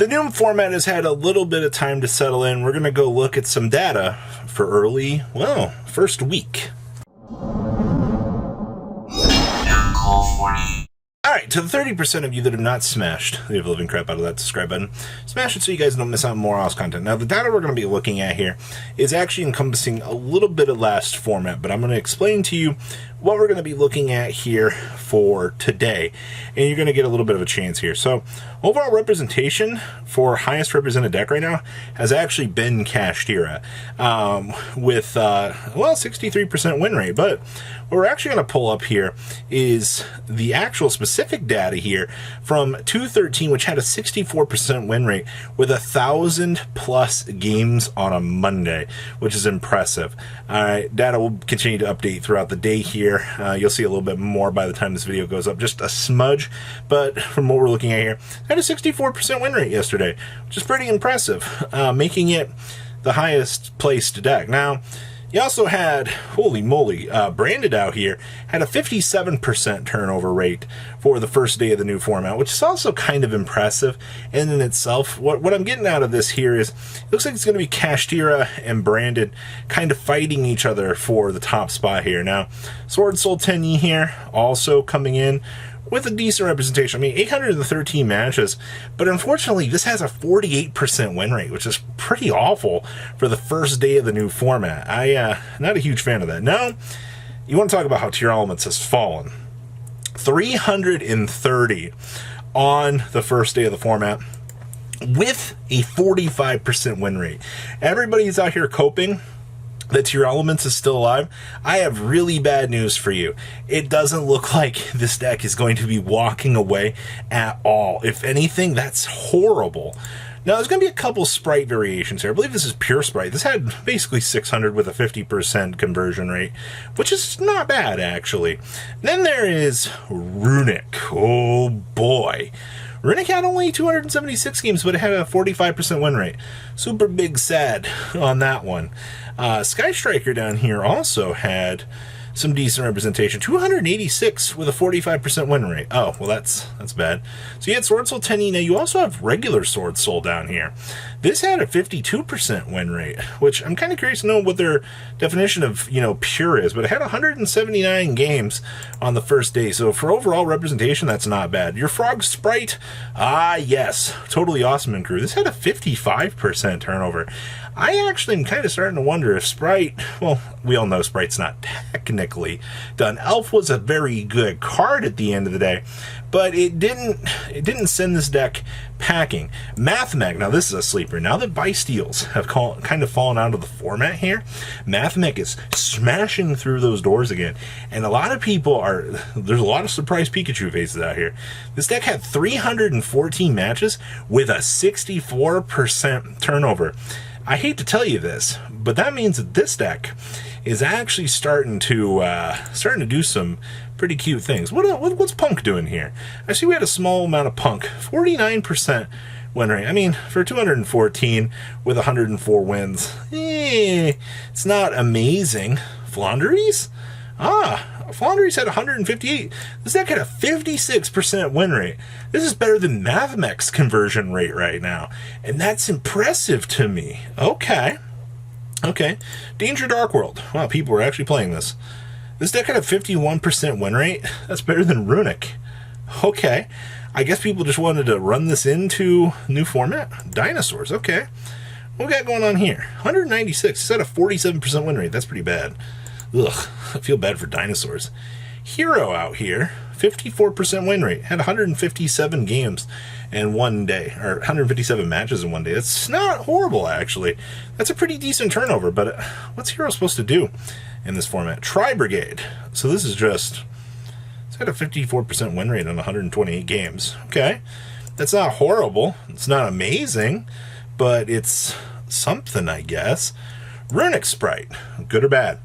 The new format has had a little bit of time to settle in. We're going to go look at some data for early, well, first week. Alright, to the 30% of you that have not smashed the living crap out of that subscribe button, smash it so you guys don't miss out on more awesome content. Now, the data we're going to be looking at here is actually encompassing a little bit of last format, but I'm going to explain to you what we're going to be looking at here for today, and you're going to get a little bit of a chance here. So, overall representation for highest represented deck right now has actually been Kashtira, with, well, 63% win rate, but what we're actually going to pull up here is the actual specific data here from 213, which had a 64% win rate with 1,000+ games on a Monday, which is impressive. All right, data will continue to update throughout the day here. You'll see a little bit more by the time this video goes up, just a smudge, but from what we're looking at here, had a 64% win rate yesterday, which is pretty impressive, making it the highest placed deck. Now, you also had, holy moly, Branded out here had a 57% turnover rate for the first day of the new format, which is also kind of impressive in itself. What I'm getting out of this here is, it looks like it's going to be Kashtira and Branded kind of fighting each other for the top spot here. Now, Sword Soul Tenyi here also coming in with a decent representation. I mean, 813 matches, but unfortunately, this has a 48% win rate, which is pretty awful for the first day of the new format. Not a huge fan of that. Now, you want to talk about how Tier Elements has fallen. 330 on the first day of the format with a 45% win rate. Everybody's out here coping that Tier Elements is still alive. I have really bad news for you. It doesn't look like this deck is going to be walking away at all. If anything, that's horrible. Now, there's going to be a couple sprite variations here. I believe this is pure sprite. This had basically 600 with a 50% conversion rate, which is not bad, actually. Then there is Runic. Oh, boy. Runic had only 276 games, but it had a 45% win rate. Super big sad on that one. Sky Striker down here also had some decent representation. 286 with a 45% win rate. Oh, well, that's bad. So you had Sword Soul Tenyi. Now, you also have regular Sword Soul down here. This had a 52% win rate, which I'm kind of curious to know what their definition of, pure is, but it had 179 games on the first day. So for overall representation, that's not bad. Your Frog Sprite, yes, totally awesome and crew. This had a 55% turnover. I actually am kind of starting to wonder if Sprite, well, we all know Sprite's not technically done. Elf was a very good card at the end of the day, but it didn't send this deck packing. Mathmech, now this is a sleeper. Now that Bysteals have kind of fallen out of the format here, Mathmech is smashing through those doors again. And a lot of people there's a lot of surprise Pikachu faces out here. This deck had 314 matches with a 64% turnover. I hate to tell you this, but that means that this deck is actually starting to do some pretty cute things. What's Punk doing here? I see we had a small amount of Punk, 49% win rate. I mean, for 214 with 104 wins, it's not amazing. Flounderies? Flounderies had 158. This deck had a 56% win rate. This is better than Mathmech's conversion rate right now. And that's impressive to me. Okay. Danger Dark World. Wow, people were actually playing this. This deck had a 51% win rate. That's better than Runic. Okay. I guess people just wanted to run this into new format. Dinosaurs. Okay. What we got going on here? 196. This had a 47% win rate. That's pretty bad. Ugh, I feel bad for dinosaurs. Hero out here, 54% win rate, had 157 games in one day, or 157 matches in one day. That's not horrible, actually. That's a pretty decent turnover, but what's Hero supposed to do in this format? Tri-Brigade. So this is just, it's got a 54% win rate on 128 games. Okay, that's not horrible. It's not amazing, but it's something, I guess. Runic Sprite, good or bad?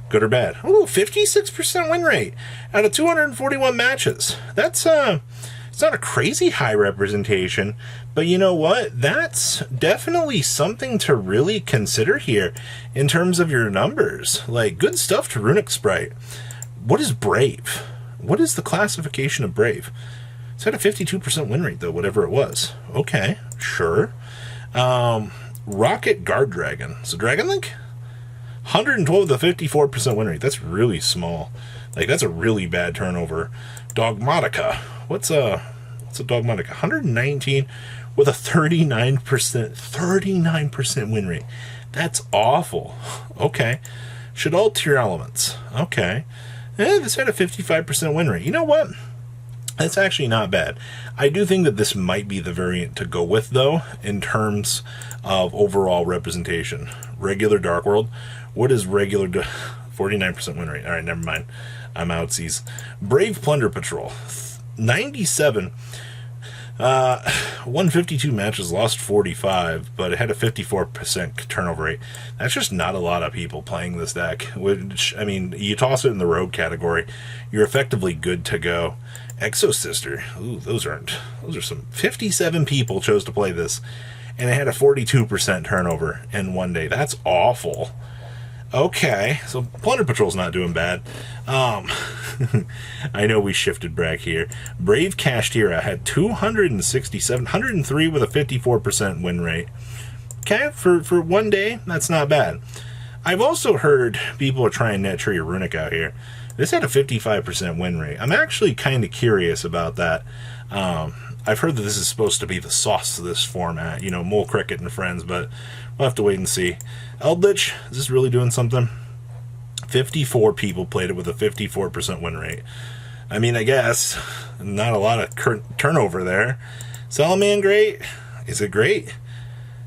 Good or bad? Ooh, 56% win rate out of 241 matches. That's it's not a crazy high representation, but you know what? That's definitely something to really consider here in terms of your numbers. Like, good stuff to Runic Sprite. What is Brave? What is the classification of Brave? It's at a 52% win rate, though, whatever it was. Okay, sure. Rocket Guard Dragon. So Dragon Link? 112 with a 54% win rate. That's really small. Like, that's a really bad turnover. Dogmatica. What's a Dogmatica? 119 with a 39% win rate. That's awful. Okay. Should all tier elements. Okay. This had a 55% win rate. You know what? That's actually not bad. I do think that this might be the variant to go with, though, in terms of overall representation. Regular Dark World. What is regular? 49% win rate. All right, never mind. I'm outsies. Brave Plunder Patrol. 97. 152 matches, lost 45, but it had a 54% turnover rate. That's just not a lot of people playing this deck. Which, I mean, you toss it in the rogue category, you're effectively good to go. Exo Sister. Ooh, those are some 57 people chose to play this, and it had a 42% turnover in one day. That's awful. Okay, so Plunder Patrol's not doing bad. I know we shifted back here. Brave Kashtira had 267, 103 with a 54% win rate. Okay, for one day, that's not bad. I've also heard people are trying Net Tree or Runic out here. This had a 55% win rate. I'm actually kind of curious about that. I've heard that this is supposed to be the sauce of this format, you know, Mole Cricket and friends, but we'll have to wait and see. Eldritch, is this really doing something? 54 people played it with a 54% win rate. I mean, I guess, not a lot of turnover there. Salaman, great. Is it great?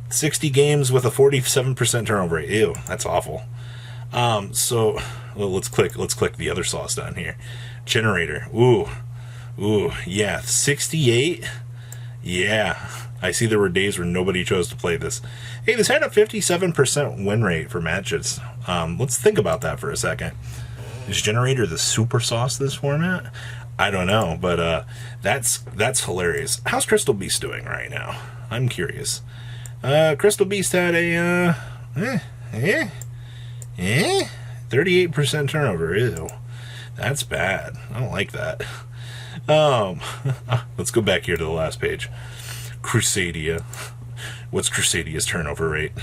60 games with a 47% turnover rate. Ew, that's awful. So, well, let's click the other sauce down here. Generator. Ooh, yeah, 68. Yeah, I see there were days where nobody chose to play this. Hey, this had a 57% win rate for matches. Let's think about that for a second. Is Generator the super sauce this format? I don't know, but that's hilarious. How's Crystal Beast doing right now? I'm curious. Crystal Beast had a 38% turnover. Ew, that's bad. I don't like that. Let's go back here to the last page. Crusadia. What's Crusadia's turnover rate?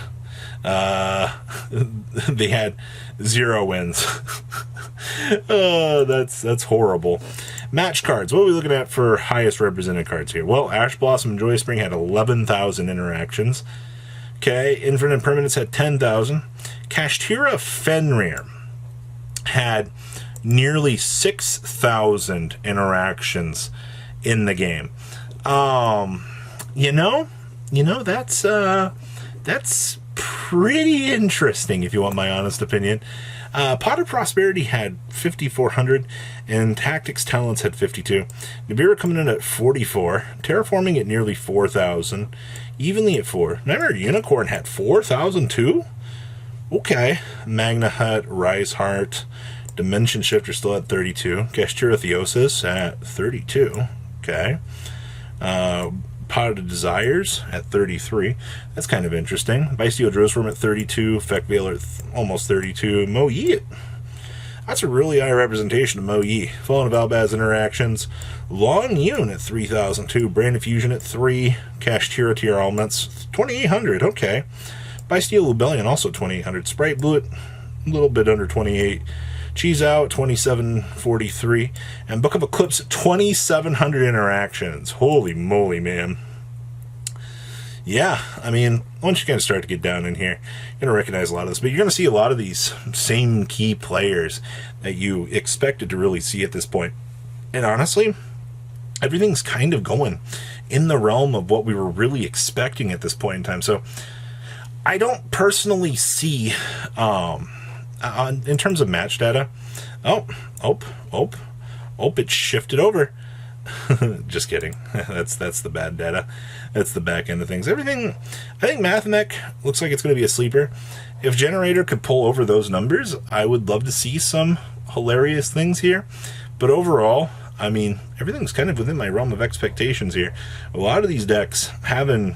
They had 0 wins. Oh, that's horrible. Match cards. What are we looking at for highest represented cards here? Well, Ash Blossom and Joy Spring had 11,000 interactions. Okay, Infinite Permanence had 10,000. Kashtira Fenrir had nearly 6,000 interactions in the game. That's pretty interesting, if you want my honest opinion. Pot of Prosperity had 5,400, and Tactics Talents had 52. Nibiru coming in at 44. Terraforming at nearly 4,000. Evenly at 4. Remember, Unicorn had 4,000 too? Okay. Magna Hut, Rise Heart, Dimension Shifter still at 32. Kashtira Theosis at 32. Okay. Pot of Desires at 33. That's kind of interesting. Bysteel Drosworm at 32. Feck Veiler at almost 32. Mo Yi. That's a really high representation of Mo Yi. Fallen of Albaz interactions. Long Yun at 3,002. Brand of Fusion at 3. Kashtira Tier Elements 2,800. Okay. Bysteel Lubellion also 2,800. Sprite Blue at a little bit under 28. Cheese Out 2,743, and Book of Eclipse 2,700 interactions. Holy moly, man! Yeah, I mean, once you kind of start to get down in here, you're gonna recognize a lot of this, but you're gonna see a lot of these same key players that you expected to really see at this point. And honestly, everything's kind of going in the realm of what we were really expecting at this point in time. So, I don't personally see. In terms of match data, it shifted over. Just kidding. That's the bad data. That's the back end of things. Everything, I think Mathmech looks like it's going to be a sleeper. If Generator could pull over those numbers, I would love to see some hilarious things here. But overall, I mean, everything's kind of within my realm of expectations here. A lot of these decks having,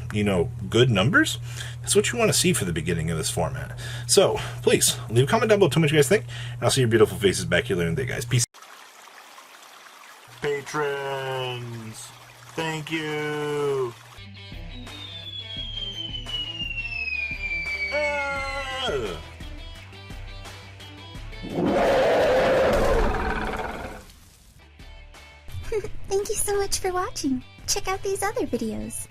good numbers, that's what you want to see for the beginning of this format. So, please, leave a comment down below. Tell me what you guys think, and I'll see your beautiful faces back here later in the day, guys. Peace. Patrons! Thank you. Thank you so much for watching. Check out these other videos.